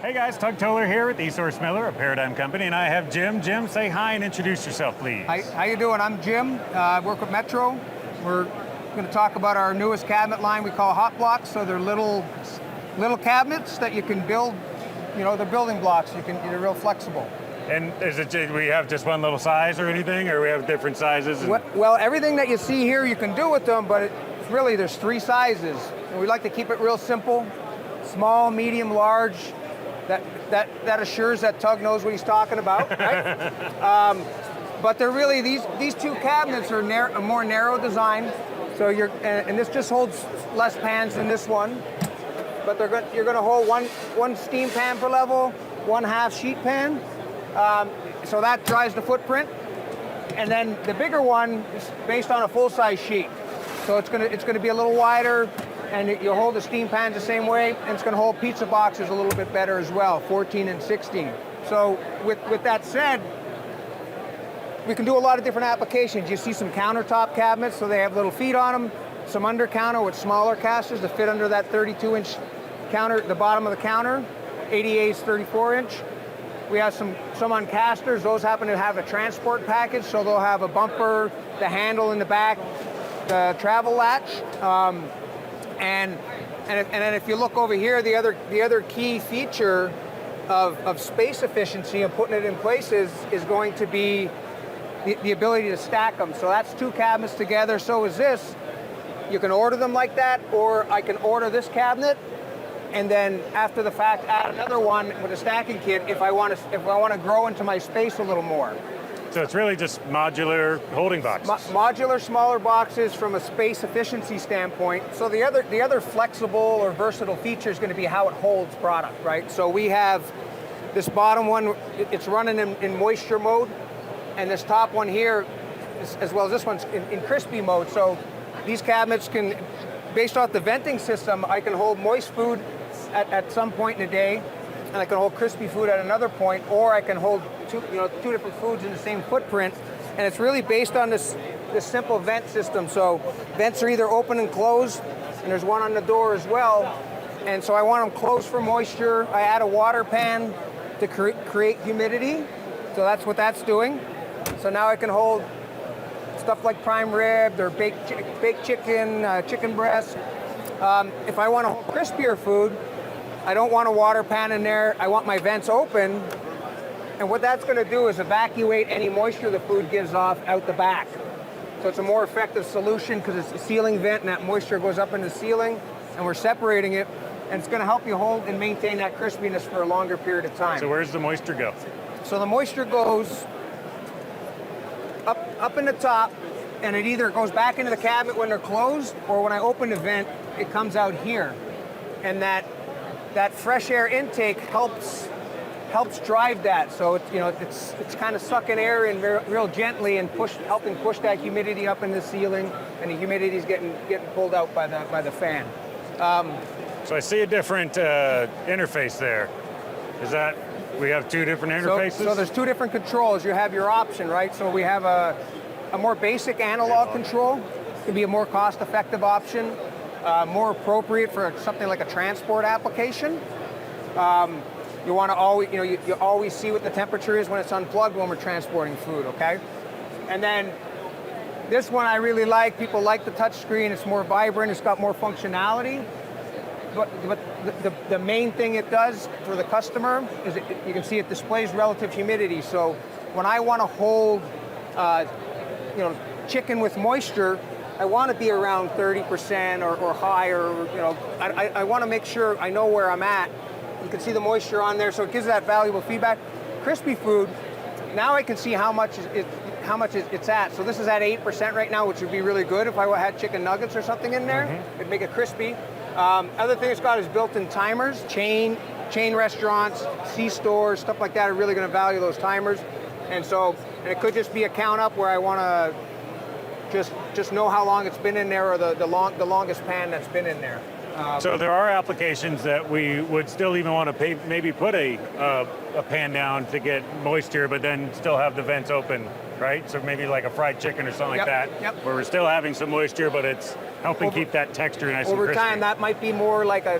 Hey guys, Tug Toler here with eSource Miller, a Paradigm company, and I have Jim. Jim, say hi and introduce yourself, please. Hi, how you doing? I'm Jim. I work with Metro. We're going to talk about our newest cabinet line we call Hot Blox. So they're little cabinets that you can build. You know, they're building blocks. They're real flexible. And is it we have just one little size or anything, or we have different sizes? Well, everything that you see here you can do with them, but really there's 3 sizes. And we like to keep it real simple: small, medium, large. That assures that Tug knows what he's talking about, right? But they're really these 2 cabinets are a more narrow design. So and this just holds less pans than this one. But you're going to hold one steam pan per level, 1 half sheet pan. So that drives the footprint. And then the bigger one is based on a full-size sheet. So it's going to be a little wider, and you'll hold the steam pans the same way, and it's going to hold pizza boxes a little bit better as well, 14 and 16. So with that said, we can do a lot of different applications. You see some countertop cabinets, so they have little feet on them, some under counter with smaller casters to fit under that 32-inch counter, the bottom of the counter, 88's 34-inch. We have some on casters. Those happen to have a transport package, so they'll have a bumper, the handle in the back, the travel latch, and then if you look over here, the other key feature of space efficiency and putting it in places is going to be the ability to stack them. So that's 2 cabinets together. So is this. You can order them like that, or I can order this cabinet, and then after the fact add another one with a stacking kit if I want to grow into my space a little more. So it's really just modular holding boxes. Modular, smaller boxes from a space efficiency standpoint. So the other flexible or versatile feature is going to be how it holds product, right? So we have this bottom one, it's running in moisture mode, and this top one here, as well as this one's in crispy mode. So these cabinets can, based off the venting system, I can hold moist food at some point in the day, and I can hold crispy food at another point, or I can hold two different foods in the same footprint. And it's really based on this simple vent system. So vents are either open and closed, and there's one on the door as well. And so I want them closed for moisture. I add a water pan to create humidity. So that's what that's doing. So now I can hold stuff like prime rib or baked chicken, chicken breast. If I want to hold crispier food, I don't want a water pan in there. I want my vents open. And what that's going to do is evacuate any moisture the food gives off out the back. So it's a more effective solution because it's a ceiling vent and that moisture goes up in the ceiling, and we're separating it. And it's going to help you hold and maintain that crispiness for a longer period of time. So where's the moisture go? So the moisture goes up in the top, and it either goes back into the cabinet when they're closed, or when I open the vent, it comes out here. And that fresh air intake helps drive that. So it's kind of sucking air in real gently and helping push that humidity up in the ceiling, and the humidity is getting pulled out by the fan. So I see a different interface there. Is that we have 2 different interfaces? So there's 2 different controls. You have your option, right? So we have a more basic analog control. It can be a more cost-effective option. More appropriate for something like a transport application. You want to always, you always see what the temperature is when it's unplugged when we're transporting food, okay? And then this one I really like. People like the touch screen. It's more vibrant. It's got more functionality. But the main thing it does for the customer is you can see it displays relative humidity. So when I want to hold, chicken with moisture, I want to be around 30% or higher. I want to make sure I know where I'm at. You can see the moisture on there, so it gives that valuable feedback. Crispy food, now I can see how much it's at. So this is at 8% right now, which would be really good if I had chicken nuggets or something in there. Mm-hmm. It'd make it crispy. Other thing it's got is built-in timers. Chain restaurants, C-stores, stuff like that are really going to value those timers. And it could just be a count up where I want to just know how long it's been in there, or the longest pan that's been in there. So there are applications that we would still even want to maybe put a pan down to get moisture, but then still have the vents open, right? So maybe like a fried chicken or something like that, where we're still having some moisture, but it's helping keep that texture nice and crispy. Over time, that might be more like a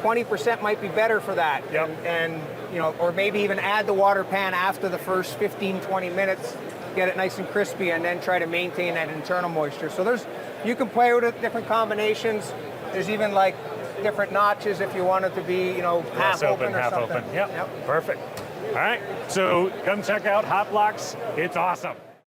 20% might be better for that. Yep. And you know, or maybe even add the water pan after the first 15, 20 minutes, get it nice and crispy, and then try to maintain that internal moisture. So you can play with it, different combinations. There's even like different notches if you want it to be, you know, half open or half something. open. Yep. Perfect. All right, so come check out Hot Blox. It's awesome.